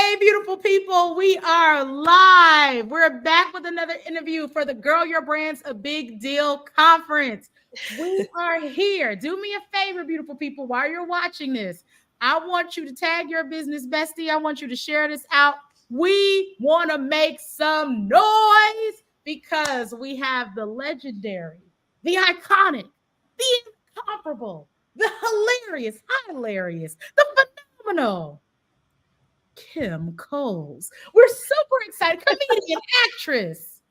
Hey, beautiful people, we are live. We're back with another interview for the Girl Your Brand's a Big Deal conference. We are here. Do me a favor, beautiful people, while you're watching this. I want you to tag your business bestie. I want you to share this out. We want to make some noise because we have the legendary, the iconic, the incomparable, the hilarious, the phenomenal Kim Coles. We're super excited. Comedian, actress,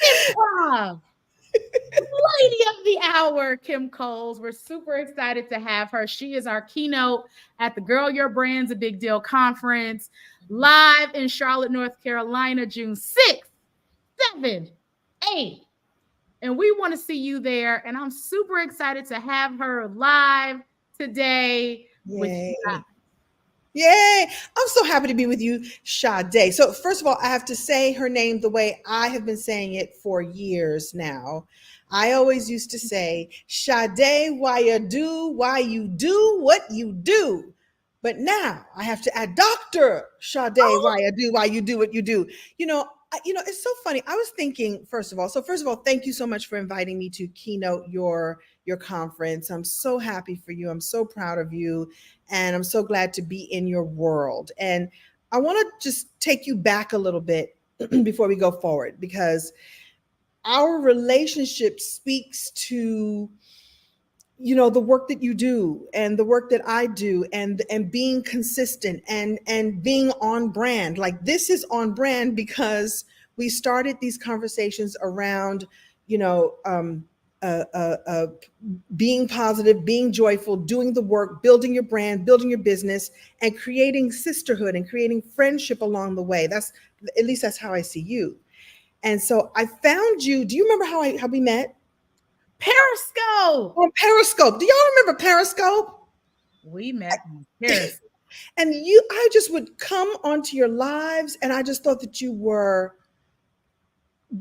improv, lady of the hour, Kim Coles. We're super excited to have her. She is our keynote at the Girl Your Brand's a Big Deal conference, live in Charlotte, North Carolina, June 6th, 7th, 8th. And we want to see you there. And I'm super excited to have her live today with you guys. Yay! I'm so happy to be with you, Sade. So first of all, I have to say her name the way I have been saying it for years now. I always used to say, Sade, why you do what you do. But now I have to add Dr. Sade, why you do what you do. It's so funny. I was thinking, first of all, thank you so much for inviting me to keynote your conference. I'm so happy for you. I'm so proud of you. And I'm so glad to be in your world. And I want to just take you back a little bit before we go forward, because our relationship speaks to, the work that you do and the work that I do, and being consistent and being on brand. Like, this is on brand because we started these conversations around, being positive, being joyful, doing the work, building your brand, building your business, and creating sisterhood and creating friendship along the way. That's how I see you. And so I found you. Do you remember how we met? Periscope. On Periscope. Do y'all remember Periscope? We met on Periscope. And I just would come onto your lives, and I just thought that you were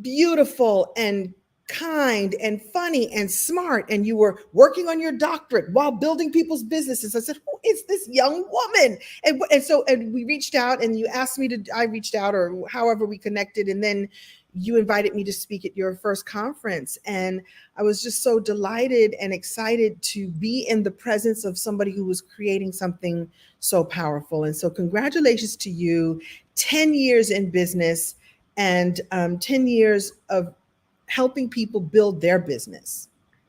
beautiful and kind and funny and smart, and you were working on your doctorate while building people's businesses. I said, who is this young woman? And we reached out, and you asked me to, I reached out, or however we connected, and then you invited me to speak at your first conference. And I was just so delighted and excited to be in the presence of somebody who was creating something so powerful. And so congratulations to you. 10 years in business, and 10 years of helping people build their business,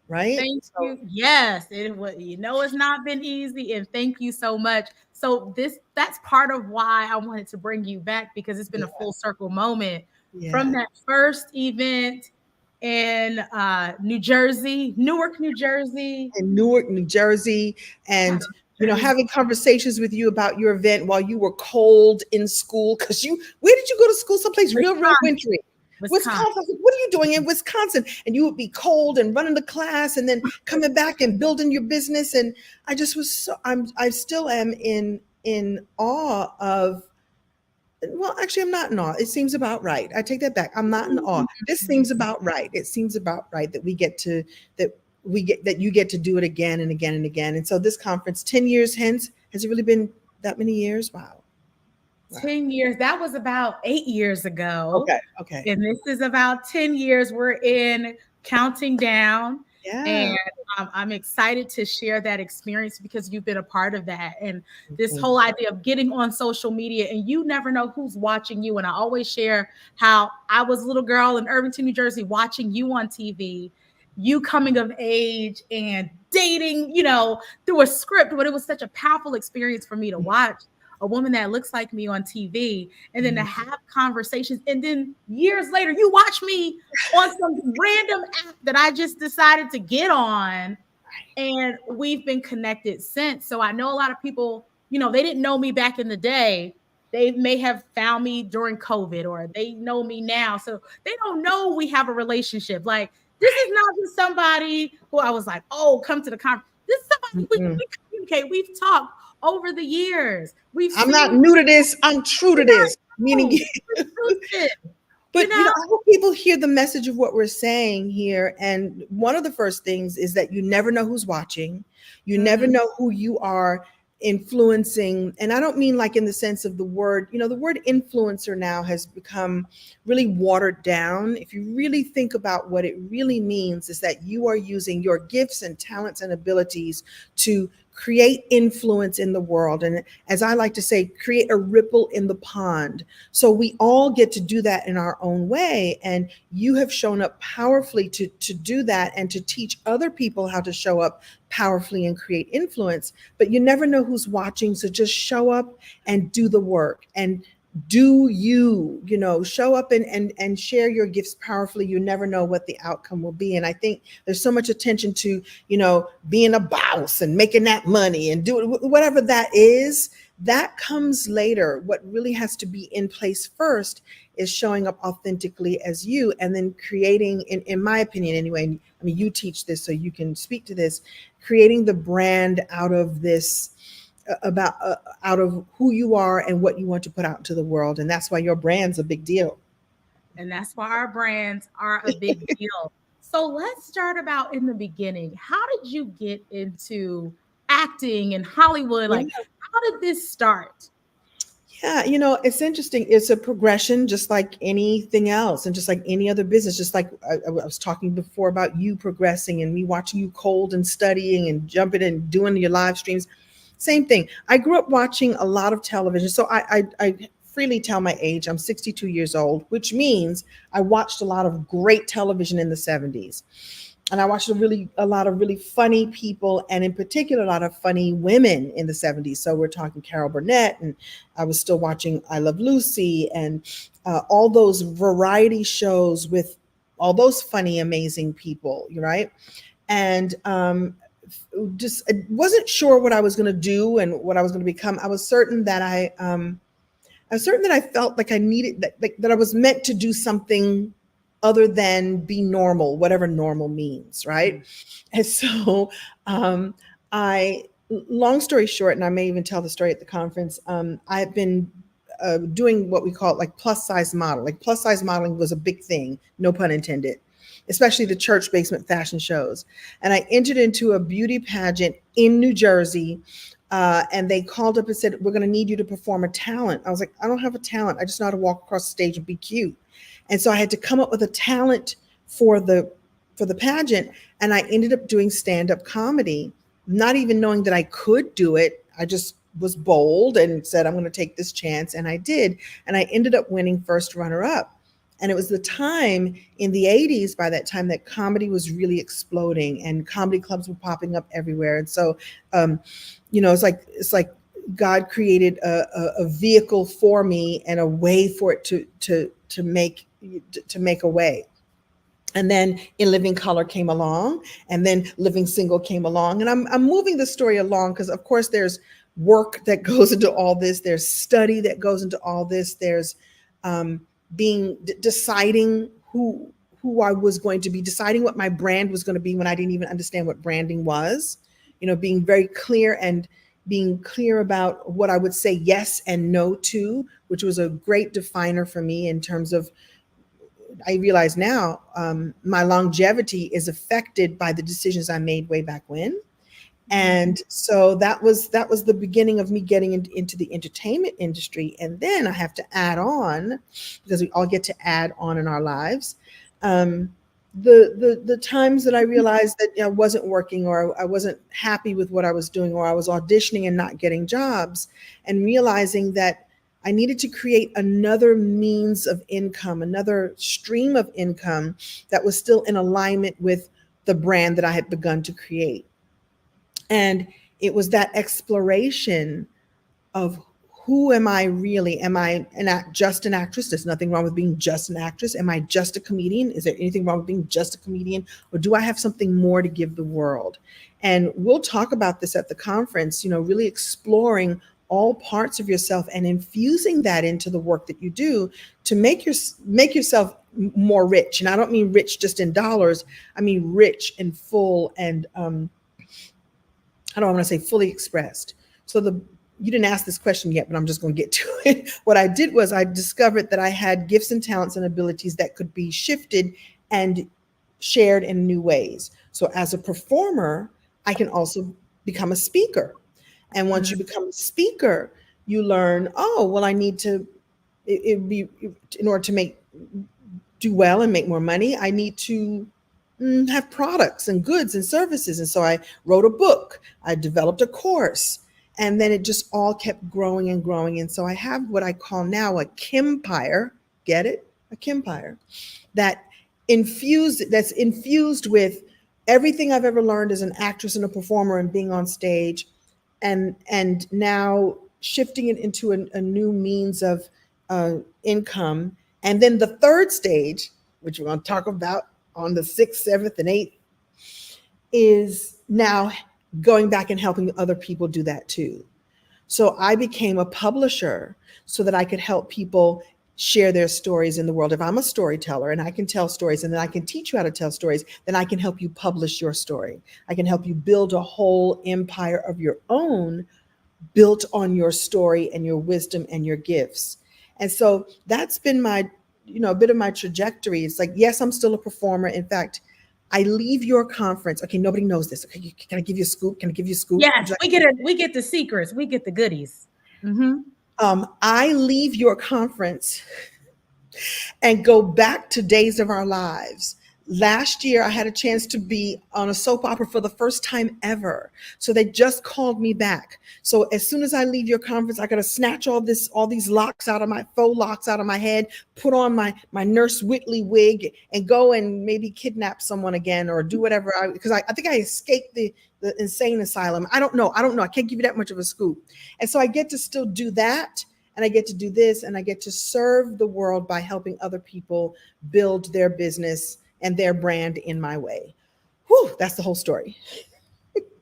right? Thank you. Yes, it's not been easy, and thank you so much. So that's part of why I wanted to bring you back, because it's been a full circle moment from that first event in Newark, New Jersey, and having conversations with you about your event while you were cold in school, because where did you go to school? Someplace real wintry. Wisconsin. What are you doing in Wisconsin? And you would be cold and running to class, and then coming back and building your business. And I just was I still am in awe of. Well, actually, I'm not in awe. It seems about right. I take that back. I'm not in awe. This seems about right. It seems about right that you get to do it again and again and again. And so this conference, 10 years hence, has it really been that many years? Wow. 10 years. That was about 8 years ago. Okay. And this is about 10 years. We're in counting down. Yeah. And I'm excited to share that experience, because you've been a part of that. And this whole idea of getting on social media, and you never know who's watching you. And I always share how I was a little girl in Irvington, New Jersey, watching you on TV, you coming of age and dating, through a script. But it was such a powerful experience for me to watch a woman that looks like me on TV, and then to have conversations. And then years later, you watch me on some random app that I just decided to get on, and we've been connected since. So I know a lot of people, they didn't know me back in the day. They may have found me during COVID, or they know me now. So they don't know we have a relationship. Like, this is not just somebody who I was like, oh, come to the conference. This is somebody we communicate. We've talked over the years. I'm not new to this. I'm true to this. Meaning, but I hope people hear the message of what we're saying here. And one of the first things is that you never know who's watching. You never know who you are influencing, and I don't mean like in the sense of the word, the word influencer now has become really watered down. If you really think about what it really means, is that you are using your gifts and talents and abilities to create influence in the world. And as I like to say, create a ripple in the pond. So we all get to do that in our own way. And you have shown up powerfully to do that and to teach other people how to show up powerfully and create influence. But you never know who's watching. So just show up and do the work, and do show up and share your gifts powerfully. You never know what the outcome will be. And I think there's so much attention to being a boss and making that money and doing whatever that is. That comes later. What really has to be in place first is showing up authentically as you, and then creating, in my opinion anyway, I mean, you teach this so you can speak to this, creating the brand out of this, out of who you are and what you want to put out into the world. And that's why your brand's a big deal. And that's why our brands are a big deal. So let's start about in the beginning. How did you get into acting in Hollywood? Yeah. Like, how did this start? Yeah, it's interesting. It's a progression, just like anything else, and just like any other business. Just like I was talking before about you progressing and me watching you cold and studying and jumping and doing your live streams. Same thing. I grew up watching a lot of television, so I freely tell my age. I'm 62 years old, which means I watched a lot of great television in the 70s. And I watched a lot of really funny people, and in particular, a lot of funny women in the 70s. So we're talking Carol Burnett, and I was still watching I Love Lucy, and all those variety shows with all those funny, amazing people, right? And just I wasn't sure what I was going to do and what I was going to become. I was certain that I felt like I needed that I was meant to do something other than be normal, whatever normal means, right? And so long story short, and I may even tell the story at the conference, I've been doing what we call like plus size model. Like plus size modeling was a big thing, no pun intended, especially the church basement fashion shows. And I entered into a beauty pageant in New Jersey. And they called up and said, "We're going to need you to perform a talent." I was like, "I don't have a talent. I just know how to walk across the stage and be cute." And so I had to come up with a talent for the pageant. And I ended up doing stand-up comedy, not even knowing that I could do it. I just was bold and said, "I'm going to take this chance." And I did. And I ended up winning first runner-up. And it was the time in the 80s, by that time, that comedy was really exploding and comedy clubs were popping up everywhere. And so, it's like God created a vehicle for me and a way for it to make a way. And then In Living Color came along, and then Living Single came along. And I'm moving the story along because, of course, there's work that goes into all this. There's study that goes into all this. There's deciding who I was going to be, deciding what my brand was going to be when I didn't even understand what branding was. Being very clear and being clear about what I would say yes and no to, which was a great definer for me in terms of, I realize now, my longevity is affected by the decisions I made way back when. And so that was the beginning of me getting into the entertainment industry. And then I have to add on, because we all get to add on in our lives, the times that I realized that I wasn't working, or I wasn't happy with what I was doing, or I was auditioning and not getting jobs, and realizing that I needed to create another means of income, another stream of income that was still in alignment with the brand that I had begun to create. And it was that exploration of, who am I really? Am I just an actress? There's nothing wrong with being just an actress. Am I just a comedian? Is there anything wrong with being just a comedian? Or do I have something more to give the world? And we'll talk about this at the conference, really exploring all parts of yourself and infusing that into the work that you do to make yourself more rich. And I don't mean rich just in dollars. I mean rich and full, and I don't want to say fully expressed. So you didn't ask this question yet, but I'm just going to get to it. What I did was I discovered that I had gifts and talents and abilities that could be shifted and shared in new ways. So as a performer, I can also become a speaker. And once you become a speaker, you learn, oh, well, I need to, it be, in order to do well and make more money, I need to have products and goods and services. And so I wrote a book, I developed a course, and then it just all kept growing and growing. And so I have what I call now a Kimpire. Get it? A Kimpire that's infused with everything I've ever learned as an actress and a performer and being on stage, and now shifting it into a new means of income. And then the third stage, which we're going to talk about on the 6th, 7th, and 8th, is now going back and helping other people do that too. So I became a publisher so that I could help people share their stories in the world. If I'm a storyteller and I can tell stories and then I can teach you how to tell stories, then I can help you publish your story. I can help you build a whole empire of your own built on your story and your wisdom and your gifts. And so that's been my, a bit of my trajectory. It's like, yes, I'm still a performer. In fact, I leave your conference. Okay, nobody knows this. Okay, can I give you a scoop? Can I give you a scoop? Yes, we get it. We get the secrets. We get the goodies. Mm-hmm. I leave your conference and go back to Days of Our Lives. Last year, I had a chance to be on a soap opera for the first time ever. So they just called me back. So as soon as I leave your conference, I got to snatch all these faux locks out of my head, put on my Nurse Whitley wig, and go and maybe kidnap someone again or do whatever. Because I think I escaped the insane asylum. I don't know. I can't give you that much of a scoop. And so I get to still do that. And I get to do this, and I get to serve the world by helping other people build their business and their brand in my way. Whew, that's the whole story.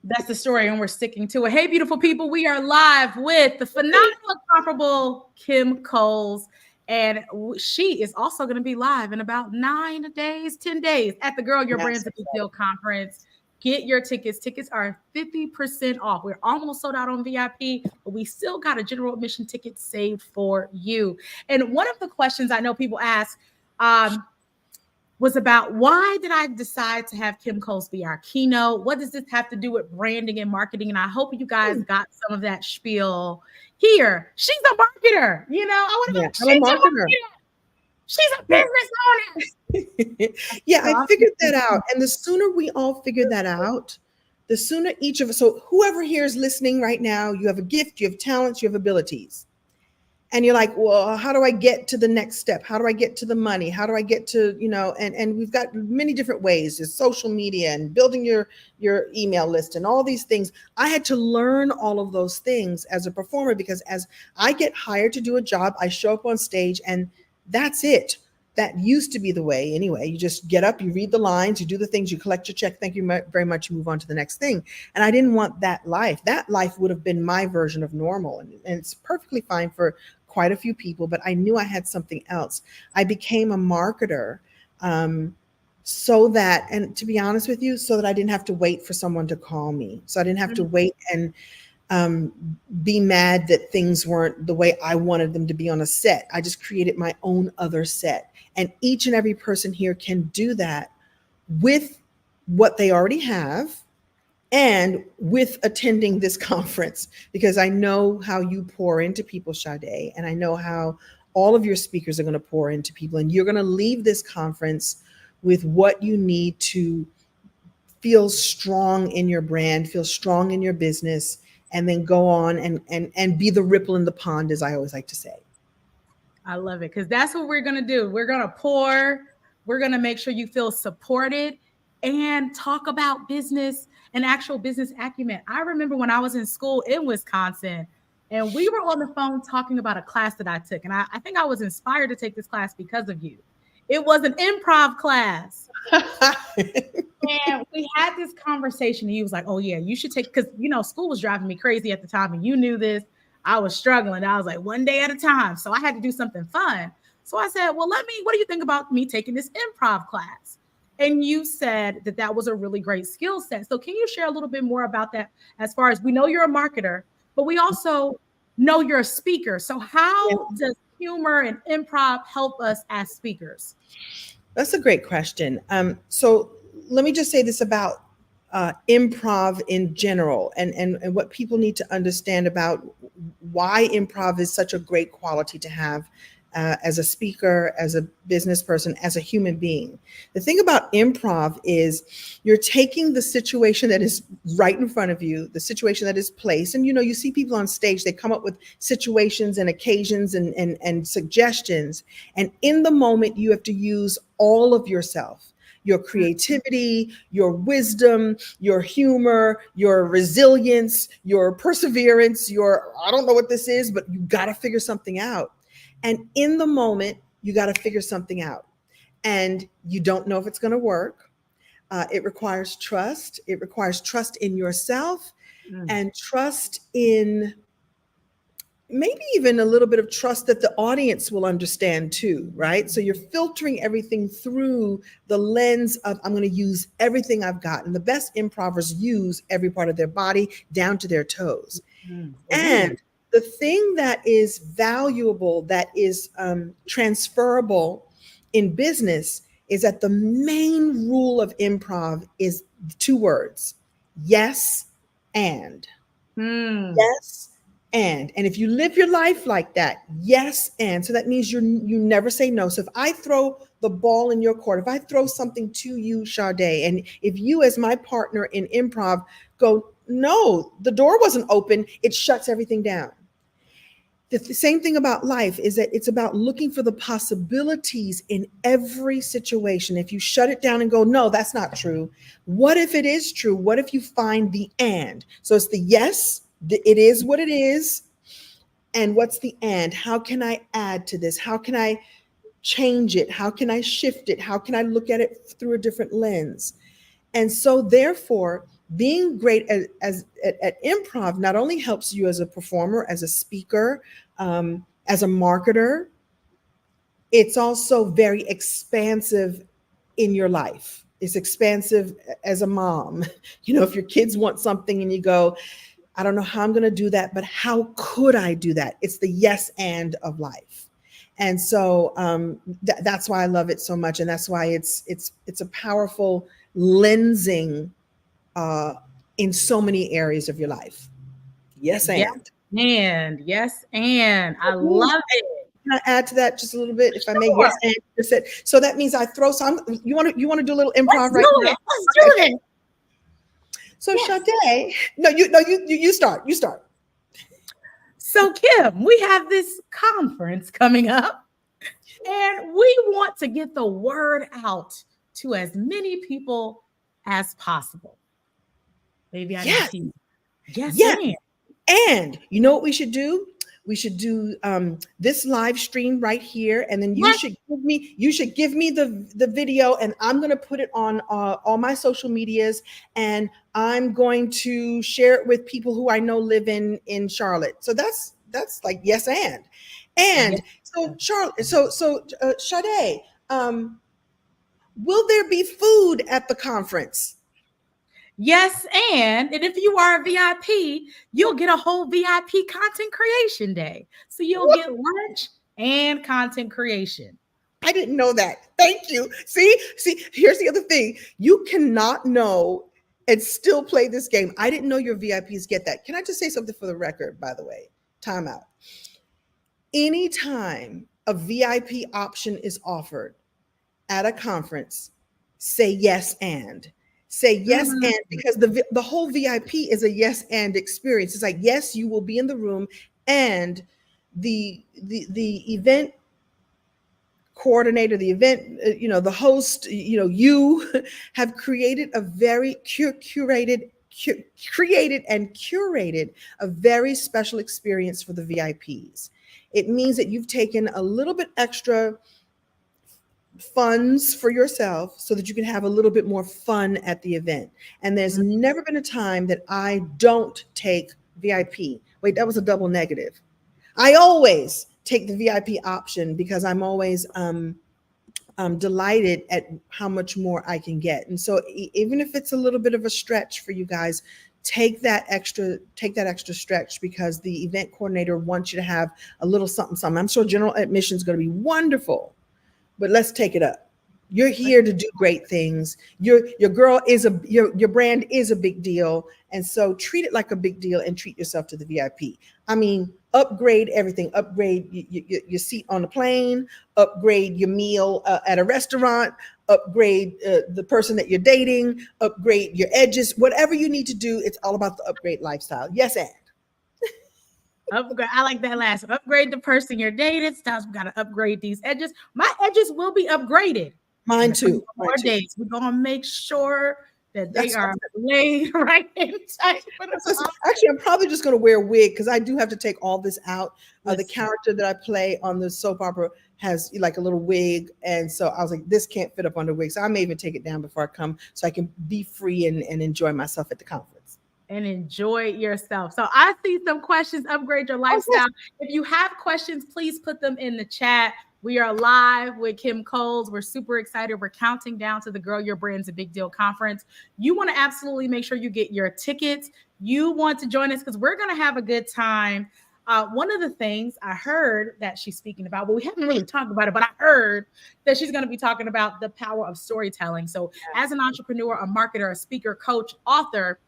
That's the story, and we're sticking to it. Hey, beautiful people, we are live with the phenomenal, incomparable Kim Coles, and she is also going to be live in about 10 days at the Girl Your Brand's a Big Deal conference. Get your tickets. Tickets are 50% off. We're almost sold out on VIP, but we still got a general admission ticket saved for you. And one of the questions I know people ask was about, why did I decide to have Kim Coles be our keynote? What does this have to do with branding and marketing? And I hope you guys got some of that spiel here. She's a marketer. I want to go, she's a marketer. She's a business owner. Yeah, I figured that out. And the sooner we all figure that out, the sooner each of us, so whoever here is listening right now, you have a gift, you have talents, you have abilities. And you're like, well, how do I get to the next step? How do I get to the money? How do I get to, and we've got many different ways. There's social media and building your email list and all these things. I had to learn all of those things as a performer, because as I get hired to do a job, I show up on stage and that's it. That used to be the way anyway. You just get up, you read the lines, you do the things, you collect your check. Thank you very much. You move on to the next thing. And I didn't want that life. That life would have been my version of normal. And it's perfectly fine for quite a few people, but I knew I had something else. I became a marketer so that, and to be honest with you, so that I didn't have to wait for someone to call me. So I didn't have to wait and be mad that things weren't the way I wanted them to be on a set. I just created my own other set. And each and every person here can do that with what they already have and with attending this conference, because I know how you pour into people, Sade, and I know how all of your speakers are going to pour into people. And you're going to leave this conference with what you need to feel strong in your brand, feel strong in your business, and then go on and be the ripple in the pond, as I always like to say. I love it, because that's what we're going to do. We're going to pour. We're going to make sure you feel supported and talk about business and actual business acumen. I remember when I was in school in Wisconsin, and we were on the phone talking about a class that I took. And I think I was inspired to take this class because of you. It was an improv class. And we had this conversation. And he was like, oh, yeah, you should take, because, school was driving me crazy at the time. And you knew this. I was struggling. I was like, one day at a time. So I had to do something fun. So I said, well, what do you think about me taking this improv class? And you said that was a really great skill set. So can you share a little bit more about that, as far as we know you're a marketer, but we also know you're a speaker. So how does humor and improv help us as speakers? That's a great question. So let me just say this about improv in general, and what people need to understand about why improv is such a great quality to have as a speaker, as a business person, as a human being. The thing about improv is you're taking the situation that is right in front of you, the situation that is placed. And you see people on stage, they come up with situations and occasions and suggestions. And in the moment, you have to use all of yourself. Your creativity, your wisdom, your humor, your resilience, your perseverance, I don't know what this is, but you got to figure something out. And in the moment, you got to figure something out. And you don't know if it's going to work. It requires trust. It requires trust in yourself and trust in maybe even a little bit of trust that the audience will understand too, right? So you're filtering everything through the lens of, I'm going to use everything I've got. And the best improvers use every part of their body down to their toes. And the thing that is valuable, that is transferable in business, is that the main rule of improv is 2 words: yes and. Yes and if you live your life like that, yes and, so that means you never say no. So if I throw the ball in your court, if I throw something to you, Sade, and if you as my partner in improv go, no, the door wasn't open, it shuts everything down. The same thing about life is that it's about looking for the possibilities in every situation. If you shut it down and go, no, that's not true. What if it is true? What if you find the and? So it's the yes, it is what it is. And what's the and? How can I add to this? How can I change it? How can I shift it? How can I look at it through a different lens? And so therefore, being great at improv not only helps you as a performer, as a speaker, as a marketer, it's also very expansive in your life. It's expansive as a mom. If your kids want something and you go, I don't know how I'm going to do that, but how could I do that? It's the yes and of life. And so that's why I love it so much. And that's why it's a powerful lensing in so many areas of your life. Yes and. Yes and. I love it. Can I add to that just a little bit, if I may? Yes and. So that means I throw some. You want to do a little improv right now? Let's do it. So Sade, you start. You start. So Kim, we have this conference coming up, and we want to get the word out to as many people as possible. Maybe I need to. Yes. And you know what we should do? We should do this live stream right here, and then you should give me the video, and I'm going to put it on all my social medias, and I'm going to share it with people who I know live in Charlotte. So that's like yes and so Charlotte, so Sade, will there be food at the conference? Yes, and if you are a VIP, you'll get a whole VIP content creation day. So you'll get lunch and content creation. I didn't know that. Thank you. See, here's the other thing. You cannot know and still play this game. I didn't know your VIPs get that. Can I just say something for the record, by the way? Time out. Anytime a VIP option is offered at a conference, say yes and. Say yes and, because the whole VIP is a yes and experience. It's like, yes, you will be in the room, and the event coordinator, the event, the host, you have created a very created and curated a very special experience for the VIPs. It means that you've taken a little bit extra funds for yourself so that you can have a little bit more fun at the event. And there's never been a time that I don't take VIP. Wait, that was a double negative. I always take the VIP option because I'm always delighted at how much more I can get. And so even if it's a little bit of a stretch for you guys, take that extra stretch, because the event coordinator wants you to have a little something. I'm sure general admission is going to be wonderful, but let's take it up. You're here to do great things. Your girl is your brand is a big deal, and so treat it like a big deal and treat yourself to the VIP. I mean, upgrade everything. Upgrade your seat on the plane. Upgrade your meal at a restaurant. Upgrade the person that you're dating. Upgrade your edges. Whatever you need to do, it's all about the upgrade lifestyle. Yes, and Upgrade. I like that last one. Upgrade the person you're dating. Styles, we got to upgrade these edges. My edges will be upgraded in mine a couple too. Mine more too. days. We're going to make sure that they That's are laid right in tight for the actually, I'm probably just going to wear a wig because I do have to take all this out. The Listen. character that I play on the soap opera has like a little wig, and so I was like, this can't fit up under wig, so I may even take it down before I come, so I can be free and enjoy myself at the conference. And enjoy yourself. So I see some questions. Upgrade your lifestyle. If you have questions, please put them in the chat. We are live with Kim Coles. We're super excited. We're counting down to the Grow Your Brand's a Big Deal conference. You want to absolutely make sure you get your tickets. You want to join us because we're going to have a good time. One of the things I heard that she's speaking about, well, we haven't really talked about it, but I heard that she's going to be talking about the power of storytelling. So as an entrepreneur, a marketer, a speaker, coach, author,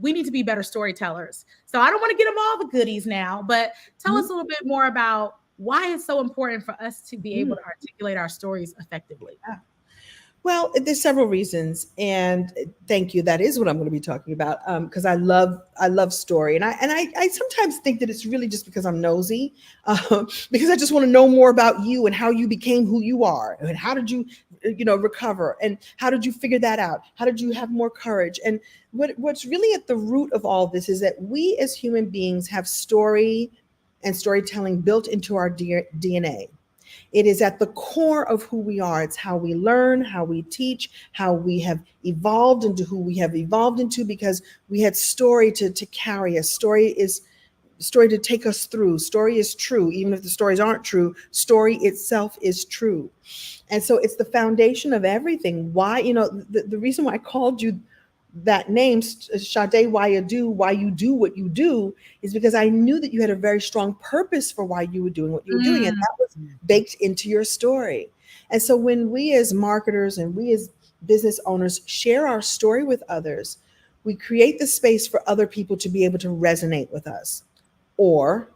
we need to be better storytellers. So I don't want to get them all the goodies now, but tell us a little bit more about why it's so important for us to be able to articulate our stories effectively. Well, there's several reasons, and thank you. That is what I'm going to be talking about because I love story, and I sometimes think that it's really just because I'm nosy, because I just want to know more about you and how you became who you are, and how did you recover, and how did you figure that out? How did you have more courage? And what's really at the root of all this is that we as human beings have story and storytelling built into our DNA. It is at the core of who we are. It's how we learn, how we teach, how we have evolved into who we have evolved into because we had story to carry us. Story to take us through. Story is true. Even if the stories aren't true, story itself is true. And so it's the foundation of everything. Why, the reason why I called you that name, Sade, why you do what you do, is because I knew that you had a very strong purpose for why you were doing what you were doing. And that was baked into your story. And so when we as marketers and we as business owners share our story with others, we create the space for other people to be able to resonate with us or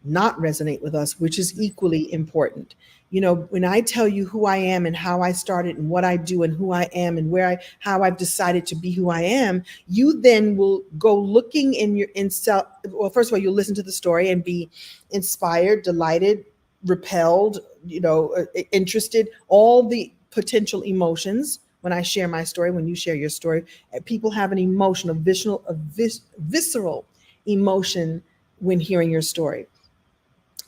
not resonate with us, which is equally important. When I tell you who I am and how I started and what I do and who I am and how I've decided to be who I am, you then will go looking well, first of all, you'll listen to the story and be inspired, delighted, repelled, interested, all the potential emotions. When I share my story, when you share your story, people have an emotion, a visceral emotion when hearing your story.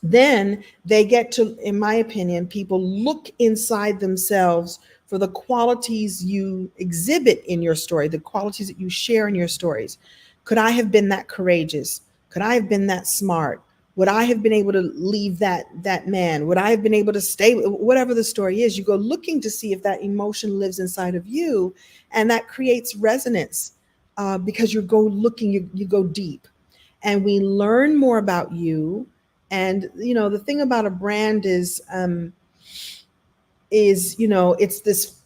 Then they get to, in my opinion, people look inside themselves for the qualities you exhibit in your story, the qualities that you share in your stories. Could I have been that courageous? Could I have been that smart? Would I have been able to leave that man? Would I have been able to stay? Whatever the story is, you go looking to see if that emotion lives inside of you, and that creates resonance because you go looking, you go deep, and we learn more about you. And the thing about a brand is it's this.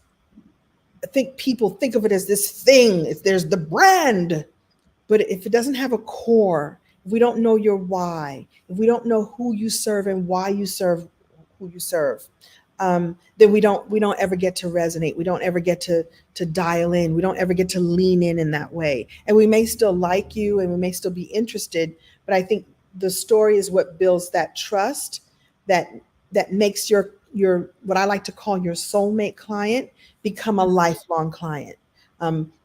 I think people think of it as this thing. There's the brand, but if it doesn't have a core, if we don't know your why, if we don't know who you serve and why you serve who you serve, then we don't ever get to resonate. We don't ever get to dial in. We don't ever get to lean in that way. And we may still like you and we may still be interested, but I think the story is what builds that trust that makes your what I like to call your soulmate client become a lifelong client.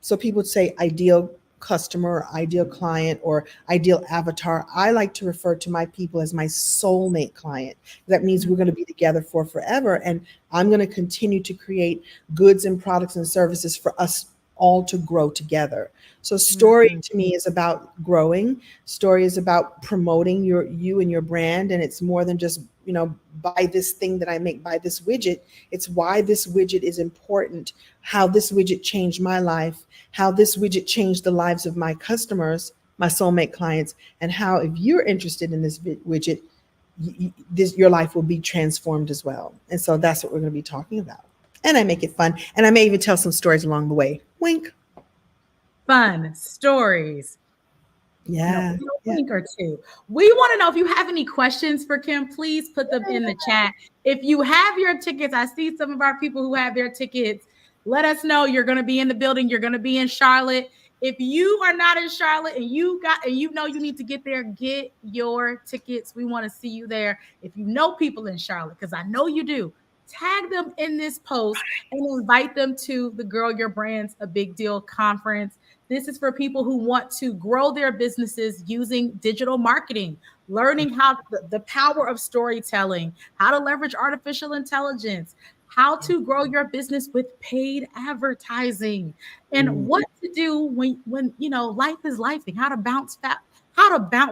So people would say ideal customer, ideal client, or ideal avatar. I like to refer to my people as my soulmate client. That means we're going to be together for forever. And I'm going to continue to create goods and products and services for us all to grow together. So story to me is about growing. Story is about promoting you and your brand. And it's more than just, buy this thing that I make, buy this widget. It's why this widget is important, how this widget changed my life, how this widget changed the lives of my customers, my soulmate clients, and how if you're interested in this widget, your life will be transformed as well. And so that's what we're going to be talking about. And I make it fun. And I may even tell some stories along the way. Wink. Fun stories. Yeah. No Yeah. link or two. We want to know if you have any questions for Kim, please put them in the chat. If you have your tickets, I see some of our people who have their tickets. Let us know you're going to be in the building. You're going to be in Charlotte. If you are not in Charlotte and you know you need to get there, get your tickets. We want to see you there. If you know people in Charlotte, because I know you do, tag them in this post and invite them to the Girl Your Brand's a Big Deal conference. This is for people who want to grow their businesses using digital marketing, learning how the power of storytelling, how to leverage artificial intelligence, how to grow your business with paid advertising, and what to do when life is lifing, how to bounce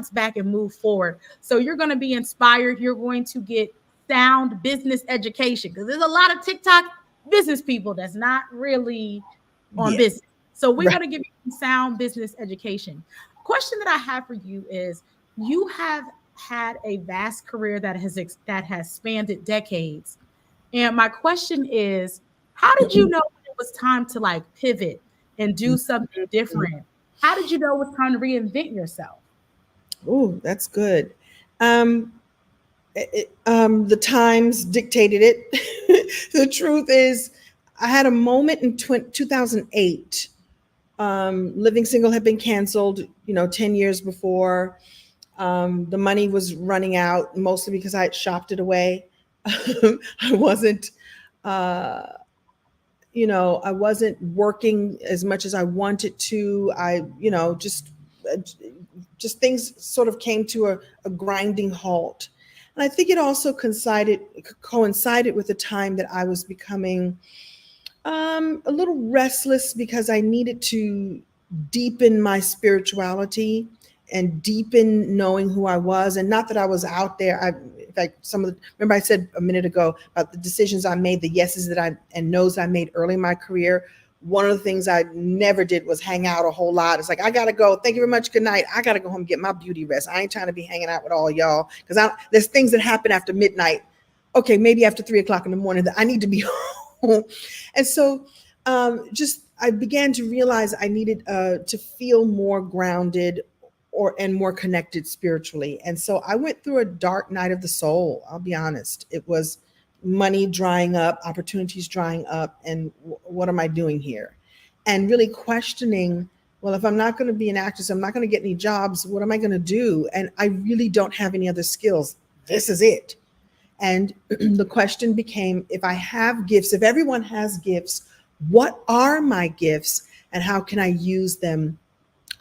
back and move forward. So you're going to be inspired. You're going to get sound business education because there's a lot of TikTok business people that's not really on Yeah. business. So we're Right. going to give you some sound business education. Question that I have for you is: you have had a vast career that has spanned decades, and my question is, how did you know when it was time to like pivot and do something different? How did you know it was time to reinvent yourself? Oh, that's good. Um, the times dictated it. The truth is, I had a moment in 2008. Living Single had been canceled, 10 years before. The money was running out, mostly because I had shopped it away. I wasn't, uh, I wasn't working as much as I wanted to. Uh, just things sort of came to a grinding halt. And I think it also coincided with the time that I was becoming a little restless because I needed to deepen my spirituality and deepen knowing who I was. And not that I was out there. In fact, remember I said a minute ago about the decisions I made, the yeses and nos I made early in my career. One of the things I never did was hang out a whole lot. It's like, I got to go. Thank you very much. Good night. I got to go home and get my beauty rest. I ain't trying to be hanging out with all y'all because there's things that happen after midnight. Okay, maybe after 3 o'clock in the morning that I need to be home. And so I began to realize I needed to feel more grounded and more connected spiritually. And so I went through a dark night of the soul. I'll be honest. It was money drying up, opportunities drying up, and what am I doing here? And really questioning, well, if I'm not going to be an actress, I'm not going to get any jobs, what am I going to do? And I really don't have any other skills. This is it. And the question became, if I have gifts, if everyone has gifts, what are my gifts and how can I use them,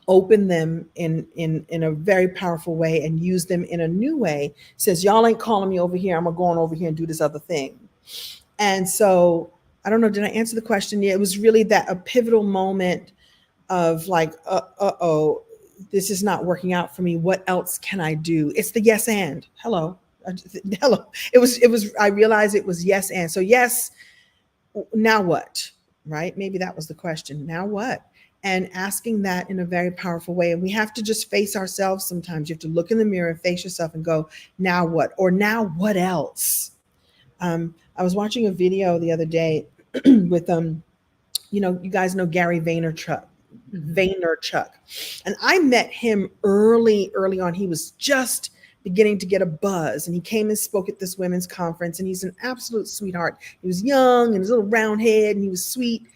open them in a very powerful way and use them in a new way? Says, y'all ain't calling me over here. I'm going to go on over here and do this other thing. And so I don't know, did I answer the question? Yeah, it was really a pivotal moment of like, uh-oh, this is not working out for me. What else can I do? It's the yes and. Hello. I realized it was yes and. So yes, now what? Right? Maybe that was the question. Now what? And asking that in a very powerful way. And we have to just face ourselves sometimes. You have to look in the mirror and face yourself and go, now what? Or now what else? I was watching a video the other day with you guys know Gary Vaynerchuk. And I met him early on. He was just beginning to get a buzz, and he came and spoke at this women's conference, and he's an absolute sweetheart. He was young and his little round head, and he was sweet,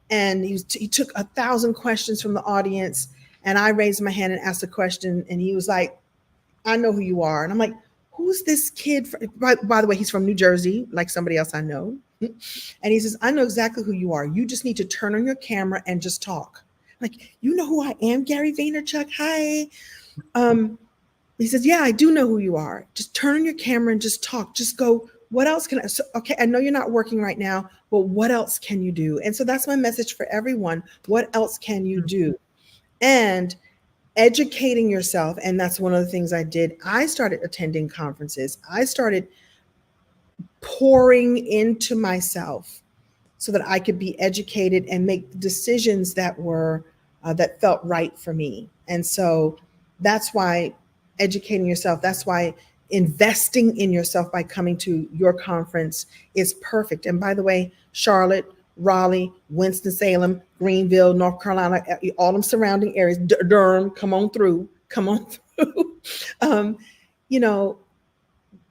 and he took 1,000 questions from the audience, and I raised my hand and asked a question, and he was like, I know who you are. And I'm like, who's this kid? By the way, he's from New Jersey, like somebody else I know. And he says, I know exactly who you are. You just need to turn on your camera and just talk. I'm like, you know who I am, Gary Vaynerchuk? Hi. He says, yeah, I do know who you are. Just turn on your camera and just talk. Just go, what else can I? So, okay, I know you're not working right now, but what else can you do? And so that's my message for everyone. What else can you do? And educating yourself. And that's one of the things I did. I started attending conferences. I started pouring into myself so that I could be educated and make decisions that felt right for me. And so that's why educating yourself, that's why investing in yourself by coming to your conference is perfect. And by the way, Charlotte, Raleigh, Winston-Salem, Greenville, North Carolina, all them surrounding areas, Durham, come on through. um, you know,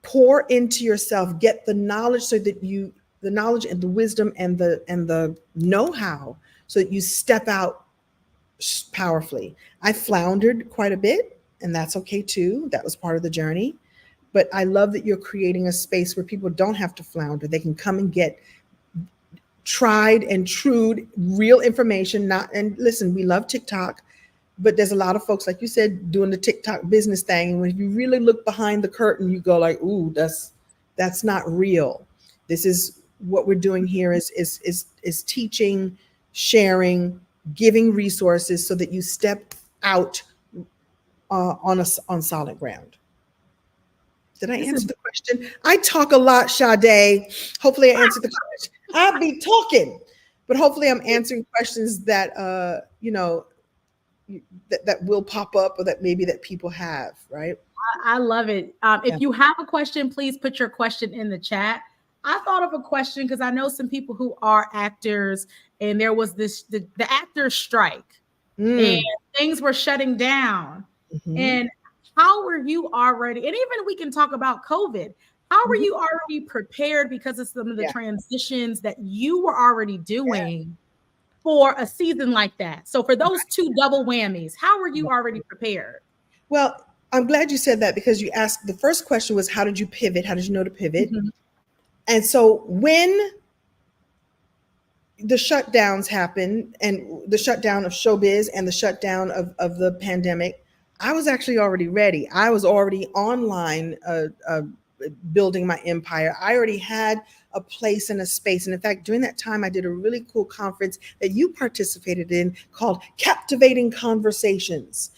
pour into yourself, get the knowledge so that the knowledge and the wisdom and the know-how so that you step out powerfully. I floundered quite a bit, and that's okay too. That was part of the journey. But I love that you're creating a space where people don't have to flounder. They can come and get tried and true real information. And listen, we love TikTok, but there's a lot of folks, like you said, doing the TikTok business thing. And when you really look behind the curtain, you go like, ooh, that's not real. This is what we're doing here is teaching, sharing, giving resources so that you step out on solid ground. Did I answer the question? I talk a lot, Sade. Hopefully I answered the question. I'll be talking, but hopefully I'm answering questions that, that will pop up or that maybe that people have, right? I love it. If you have a question, please put your question in the chat. I thought of a question because I know some people who are actors, and there was the actors strike and things were shutting down. Mm-hmm. And how were you already, and even we can talk about COVID, how were you already prepared because of some of the transitions that you were already doing for a season like that? So for those two double whammies, how were you already prepared? Well, I'm glad you said that because you asked, the first question was, how did you pivot? How did you know to pivot? Mm-hmm. And so when the shutdowns happened, and the shutdown of showbiz and the shutdown of the pandemic, I was actually already ready. I was already online building my empire. I already had a place and a space. And in fact, during that time, I did a really cool conference that you participated in called Captivating Conversations.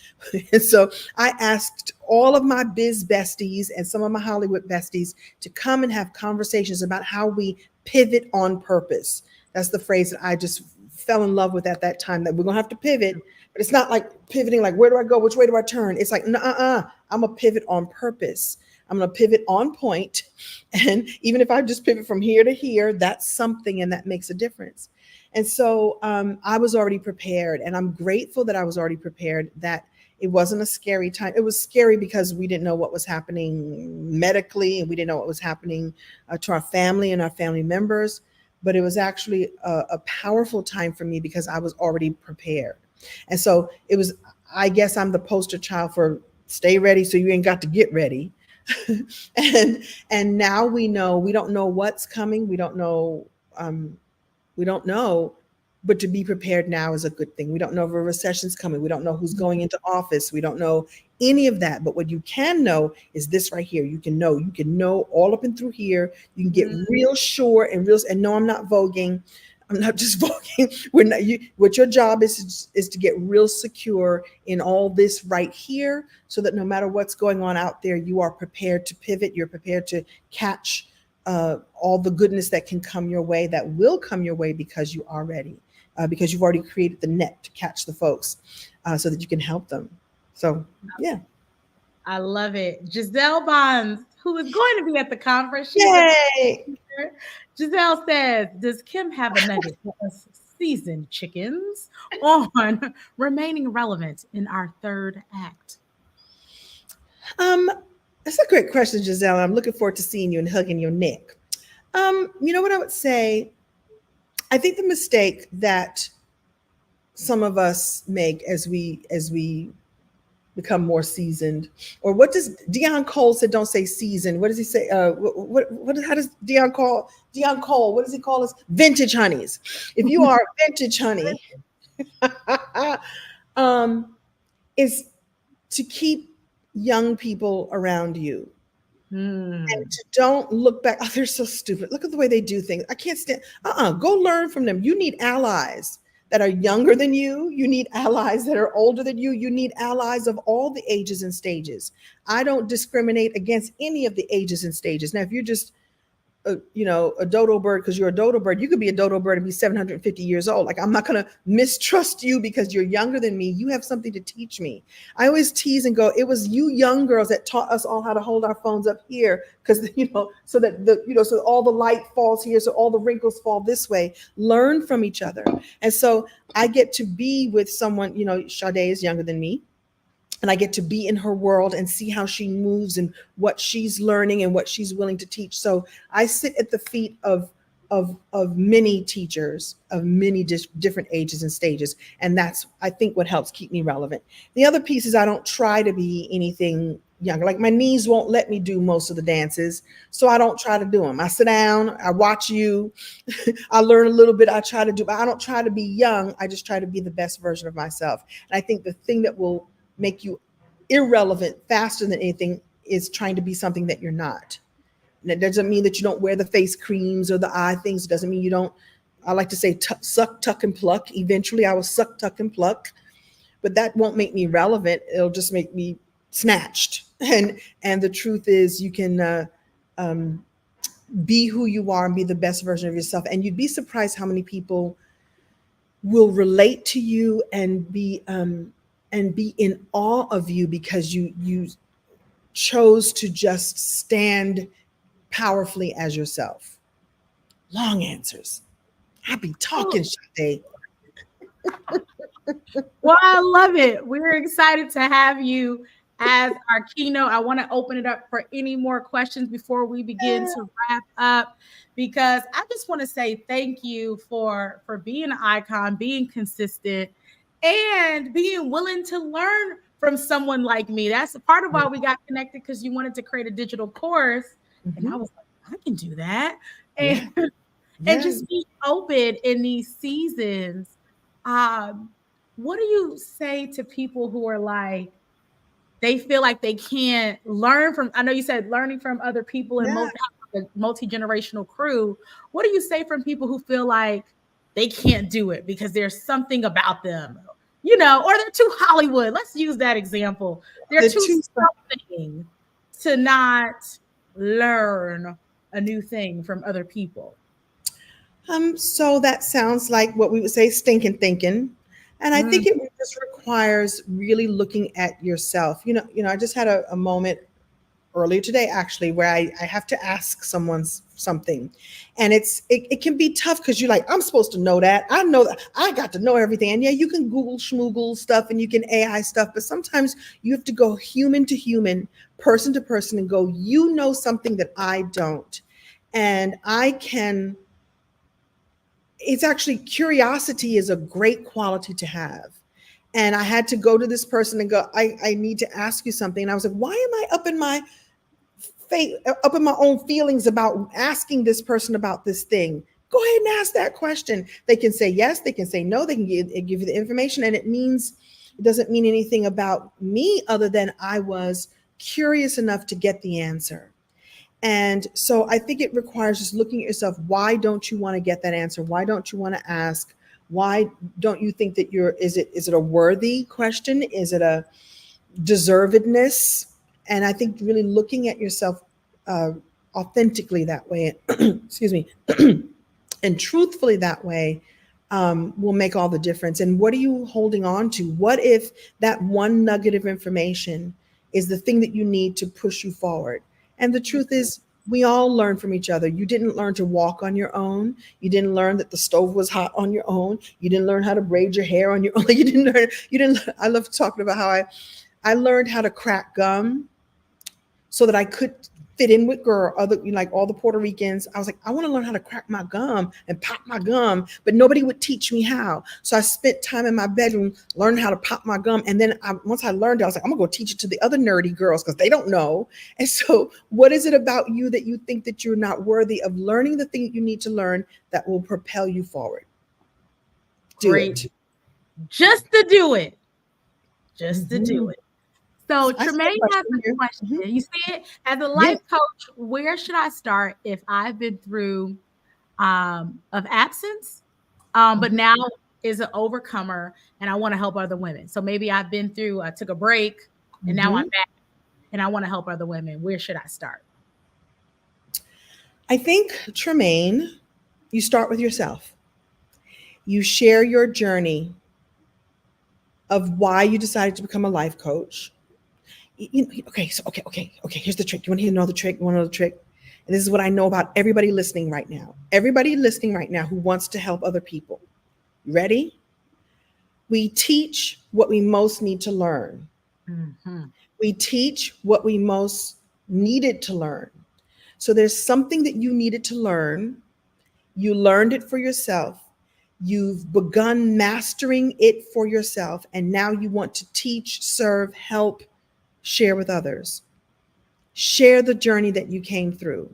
And so I asked all of my biz besties and some of my Hollywood besties to come and have conversations about how we pivot on purpose. That's the phrase that I just fell in love with at that time, that we're going to have to pivot. But it's not like pivoting, like, where do I go? Which way do I turn? It's like, I'm a pivot on purpose. I'm going to pivot on point. And even if I just pivot from here to here, that's something, and that makes a difference. And so I was already prepared, and I'm grateful that I was already prepared, that it wasn't a scary time. It was scary because we didn't know what was happening medically, and we didn't know what was happening to our family and our family members. But it was actually a powerful time for me because I was already prepared. And so it was, I guess I'm the poster child for stay ready so you ain't got to get ready. and now we know, we don't know what's coming. We don't know, but to be prepared now is a good thing. We don't know if a recession's coming. We don't know who's going into office. We don't know any of that. But what you can know is this right here. You can know all up and through here. You can get real sure and no, I'm not voguing. I'm not just voguing. What your job is to get real secure in all this right here, so that no matter what's going on out there, you are prepared to pivot. You're prepared to catch all the goodness that can come your way, that will come your way because you are ready, because you've already created the net to catch the folks so that you can help them. So, yeah. I love it. Giselle Bonds, who is going to be at the conference. Yay! Giselle says, does Kim have a nugget for us seasoned chickens on remaining relevant in our third act? That's a great question, Giselle. I'm looking forward to seeing you and hugging your neck. You know what I would say? I think the mistake that some of us make as we become more seasoned, or what does Deion Cole said? Don't say seasoned. What does he say? How does Deion Cole? What does he call us? Vintage honeys. If you are a vintage honey, is to keep young people around you. And to don't look back. Oh, they're so stupid. Look at the way they do things. I can't stand. Go learn from them. You need allies that are younger than you. You need allies that are older than you. You need allies of all the ages and stages. I don't discriminate against any of the ages and stages. Now, if you're just a dodo bird because you're a dodo bird. You could be a dodo bird and be 750 years old. Like, I'm not going to mistrust you because you're younger than me. You have something to teach me. I always tease and go, it was you young girls that taught us all how to hold our phones up here because, so that so all the light falls here, so all the wrinkles fall this way. Learn from each other. And so I get to be with someone, Sade is younger than me, and I get to be in her world and see how she moves and what she's learning and what she's willing to teach. So I sit at the feet of many teachers of many different ages and stages, and that's, I think, what helps keep me relevant. The other piece is I don't try to be anything younger. Like, my knees won't let me do most of the dances, so I don't try to do them. I sit down, I watch you, I learn a little bit, I try to do, but I don't try to be young. I just try to be the best version of myself. And I think the thing that will make you irrelevant faster than anything is trying to be something that you're not. And it doesn't mean that you don't wear the face creams or the eye things. It doesn't mean you don't, I like to say, suck, tuck, and pluck. Eventually I will suck, tuck, and pluck, but that won't make me relevant. It'll just make me snatched. And the truth is, you can be who you are and be the best version of yourself. And you'd be surprised how many people will relate to you and be in awe of you because you chose to just stand powerfully as yourself. Long answers. I be talking, Sade. Well, I love it. We're excited to have you as our keynote. I want to open it up for any more questions before we begin to wrap up, because I just want to say thank you for being an icon, being consistent, and being willing to learn from someone like me. That's a part of why we got connected, because you wanted to create a digital course. And I was like, I can do that. And, and just be open in these seasons. What do you say to people who are like, they feel like they can't learn from, I know you said learning from other people and multi-generational crew. What do you say from people who feel like they can't do it because there's something about them, or they're too Hollywood? Let's use that example. They're too something to not learn a new thing from other people. So that sounds like what we would say stinking thinking. And I think it just requires really looking at yourself. I just had a moment earlier today, actually, where I have to ask someone something. And it can be tough because you're like, I'm supposed to know that. I know that. I got to know everything. And yeah, you can Google schmoogle stuff and you can AI stuff, but sometimes you have to go human to human, person to person, and go, something that I don't. And it's actually, curiosity is a great quality to have. And I had to go to this person and go, I need to ask you something. And I was like, why am I up in my own feelings about asking this person about this thing? Go ahead and ask that question. They can say yes, they can say no, they can give you the information. And it doesn't mean anything about me other than I was curious enough to get the answer. And so I think it requires just looking at yourself. Why don't you want to get that answer? Why don't you want to ask? Why don't you think that is it a worthy question? Is it a deservedness? And I think really looking at yourself authentically that way, excuse me, and truthfully that way will make all the difference. And what are you holding on to? What if that one nugget of information is the thing that you need to push you forward? And the truth is, we all learn from each other. You didn't learn to walk on your own. You didn't learn that the stove was hot on your own. You didn't learn how to braid your hair on your own. You didn't learn. I love talking about how I learned how to crack gum so that I could fit in with like all the Puerto Ricans. I was like, I want to learn how to crack my gum and pop my gum, but nobody would teach me how. So I spent time in my bedroom learning how to pop my gum. And then once I learned it, I was like, I'm gonna go teach it to the other nerdy girls because they don't know. And so what is it about you that you think that you're not worthy of learning the thing you need to learn that will propel you forward? Do it. Just to do it. Just to do it. So Tremaine has a question. You see it? As a life coach, where should I start if I've been through of absence, but now is an overcomer and I want to help other women? So maybe I took a break and now I'm back and I want to help other women. Where should I start? I think, Tremaine, you start with yourself. You share your journey of why you decided to become a life coach. Okay, so okay. Here's the trick. You want to know the trick? You want to know the trick? And this is what I know about everybody listening right now. Everybody listening right now who wants to help other people. You ready? We teach what we most need to learn. Mm-hmm. We teach what we most needed to learn. So there's something that you needed to learn. You learned it for yourself. You've begun mastering it for yourself. And now you want to teach, serve, help, share with others. Share the journey that you came through.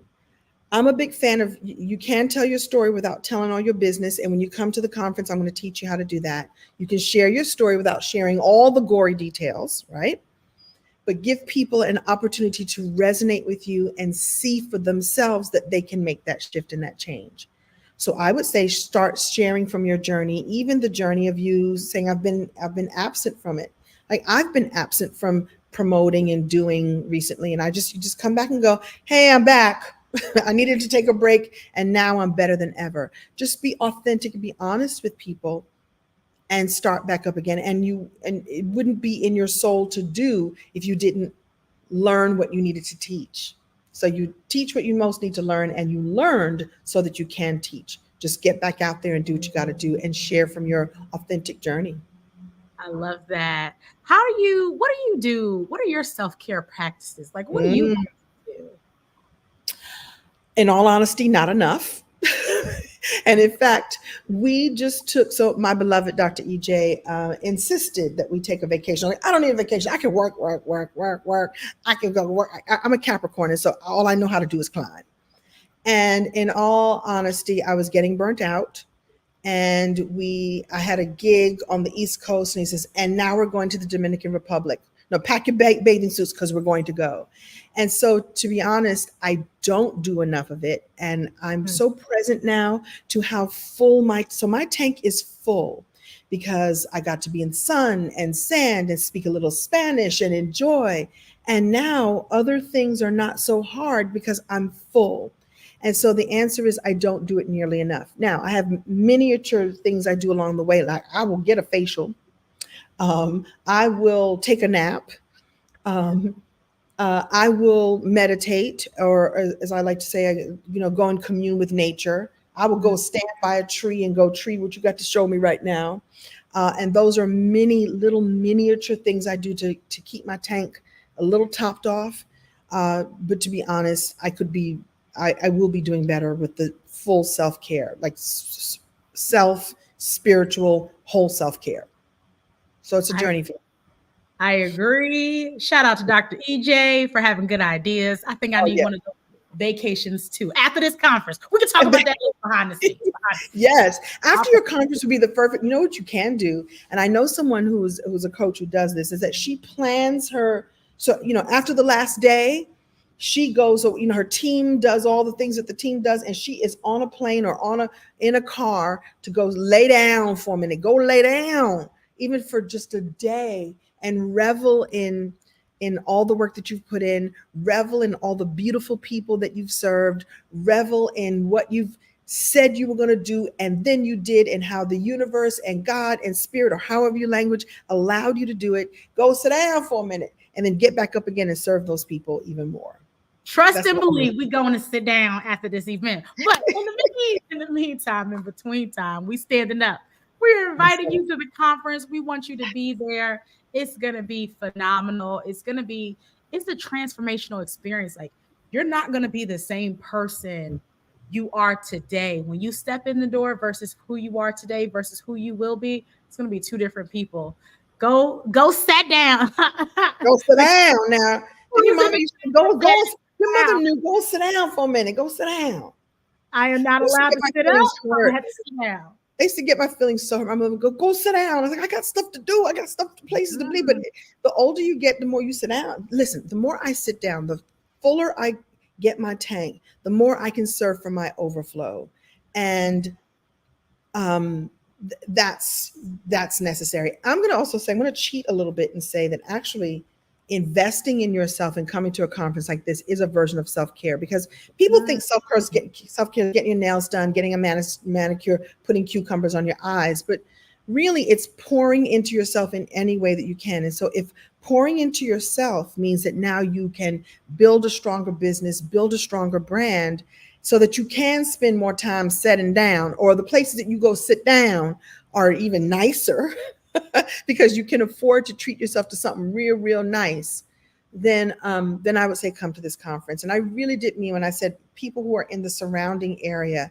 I'm a big fan of you can tell your story without telling all your business. And when you come to the conference, I'm going to teach you how to do that. You can share your story without sharing all the gory details, right? But give people an opportunity to resonate with you and see for themselves that they can make that shift and that change. So I would say start sharing from your journey, even the journey of you saying I've been absent from it. Like I've been absent from promoting and doing recently, and you just come back and go, hey, I'm back. I needed to take a break, and now I'm better than ever. Just be authentic and be honest with people and start back up again. And it wouldn't be in your soul to do if you didn't learn what you needed to teach. So you teach what you most need to learn, and you learned so that you can teach. Just get back out there and do what you got to do and share from your authentic journey. I love that. What do you do? What are your self-care practices? Like, what do you Mm. do? In all honesty, not enough. And in fact, we just took, so my beloved Dr. EJ insisted that we take a vacation. Like, I don't need a vacation. I can work. I can go work. I'm a Capricorn, and so all I know how to do is climb. And in all honesty, I was getting burnt out. And I had a gig on the East Coast, and he says, and now we're going to the Dominican Republic. No, pack your bathing suits because we're going to go. And so, to be honest, I don't do enough of it. And I'm so present now to how full my tank is full because I got to be in sun and sand and speak a little Spanish and enjoy. And now other things are not so hard because I'm full. And so the answer is I don't do it nearly enough. Now, I have miniature things I do along the way, like I will get a facial. I will take a nap. Um, I will meditate, or as I like to say, go and commune with nature. I will go stand by a tree and go tree, what you got to show me right now. And those are many little miniature things I do to keep my tank a little topped off. But to be honest, I will be doing better with the full self-care, like spiritual, whole self-care. So it's a journey for me. I agree. Shout out to Dr. EJ for having good ideas. I think I need one of those vacations too. After this conference, we can talk about that behind the scenes. Yes. After your conference would be the perfect, you know what you can do? And I know someone who's a coach who does this, is that she plans after the last day, she goes, her team does all the things that the team does, and she is on a plane or in a car to go lay down for a minute. Go lay down, even for just a day, and revel in all the work that you've put in, revel in all the beautiful people that you've served, revel in what you've said you were going to do, and then you did, and how the universe and God and spirit, or however your language, allowed you to do it. Go sit down for a minute and then get back up again and serve those people even more. Trust and believe we're going to sit down after this event. But in the meantime, in between time, we standing up. We're inviting you to the conference. We want you to be there. It's going to be phenomenal. It's a transformational experience. Like, you're not going to be the same person you are today. When you step in the door versus who you are today versus who you will be, it's going to be two different people. Go sit down. Go sit down now. Did your mama used to go your mother knew, go sit down for a minute. Go sit down. I am not allowed to sit up. I have to sit down. They used to get my feelings so hurt. My mother would go sit down. I was like, I got stuff to do. I got places to be. But the older you get, the more you sit down. Listen, the more I sit down, the fuller I get my tank, the more I can serve from my overflow. And that's necessary. I'm going to also say, I'm going to cheat a little bit and say that actually investing in yourself and coming to a conference like this is a version of self-care, because people think self-care is getting your nails done, getting a manicure, putting cucumbers on your eyes, but really it's pouring into yourself in any way that you can. And so if pouring into yourself means that now you can build a stronger business, build a stronger brand, so that you can spend more time sitting down, or the places that you go sit down are even nicer because you can afford to treat yourself to something real, real nice, then I would say come to this conference. And I really did mean when I said people who are in the surrounding area,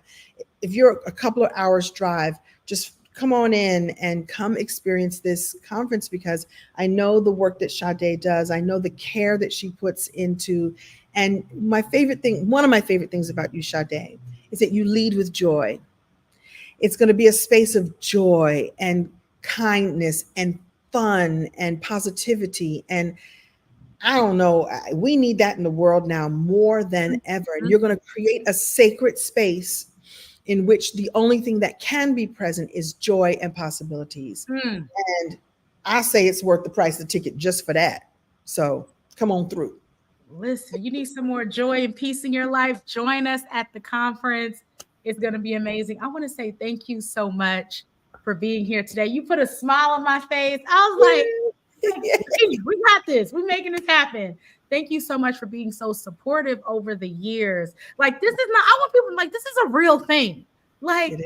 if you're a couple of hours drive, just come on in and come experience this conference, because I know the work that Sade does. I know the care that she puts into. And my favorite thing, one of my favorite things about you, Sade, is that you lead with joy. It's going to be a space of joy and kindness and fun and positivity. And I don't know, we need that in the world now more than ever. And you're going to create a sacred space in which the only thing that can be present is joy and possibilities. And I say it's worth the price of the ticket just for that. So come on through. Listen, you need some more joy and peace in your life. Join us at the conference. It's going to be amazing. I want to say thank you so much for being here today. You put a smile on my face. I was like, we got this. We're making this happen. Thank you so much for being so supportive over the years. Like, this is not, I want people like, this is a real thing. Like,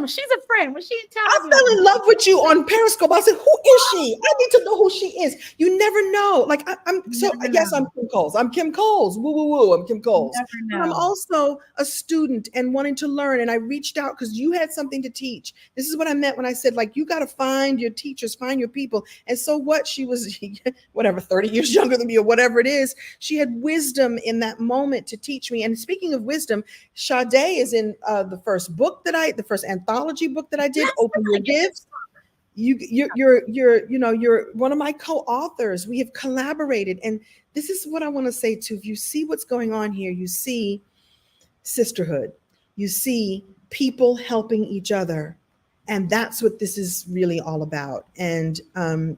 she's a friend. When she I fell in love with you on Periscope. I said, "Who is she? I need to know who she is." You never know. Like yes, I'm Kim Coles. I'm Kim Coles. Woo woo woo. I'm Kim Coles. But I'm also a student and wanting to learn. And I reached out because you had something to teach. This is what I meant when I said, like, you got to find your teachers, find your people. And so what? She was whatever, 30 years younger than me or whatever it is. She had wisdom in that moment to teach me. And speaking of wisdom, Sade is in the first anthology book that I did, Open Your Gifts. You're one of my co-authors. We have collaborated, and this is what I want to say too. If you see what's going on here, you see sisterhood, you see people helping each other, and that's what this is really all about. And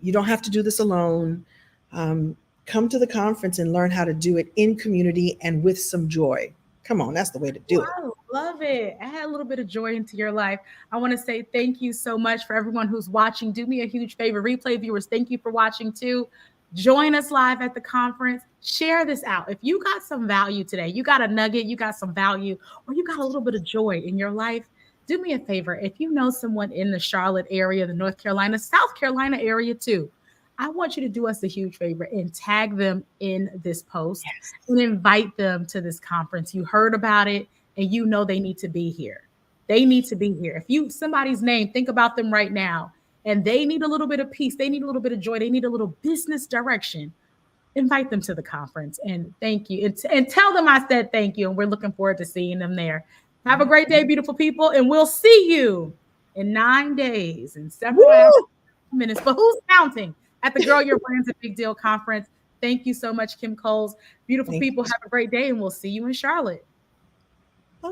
you don't have to do this alone. Come to the conference and learn how to do it in community and with some joy. Come on, that's the way to do it. I love it. Add a little bit of joy into your life. I want to say thank you so much for everyone who's watching. Do me a huge favor. Replay viewers, thank you for watching too. Join us live at the conference. Share this out. If you got some value today, you got a nugget, you got some value, or you got a little bit of joy in your life, do me a favor. If you know someone in the Charlotte area, the North Carolina, South Carolina area too, I want you to do us a huge favor and tag them in this post and invite them to this conference. You heard about it and you know they need to be here. They need to be here. If you somebody's name, think about them right now, and they need a little bit of peace, they need a little bit of joy, they need a little business direction, invite them to the conference and thank you. And tell them I said thank you, and we're looking forward to seeing them there. Have a great day, beautiful people, and we'll see you in 9 days and several hours, minutes. But who's counting? At the Grow Your Brand's a Big Deal conference. Thank you so much, Kim Coles. Beautiful people, have a great day, and we'll see you in Charlotte. Bye.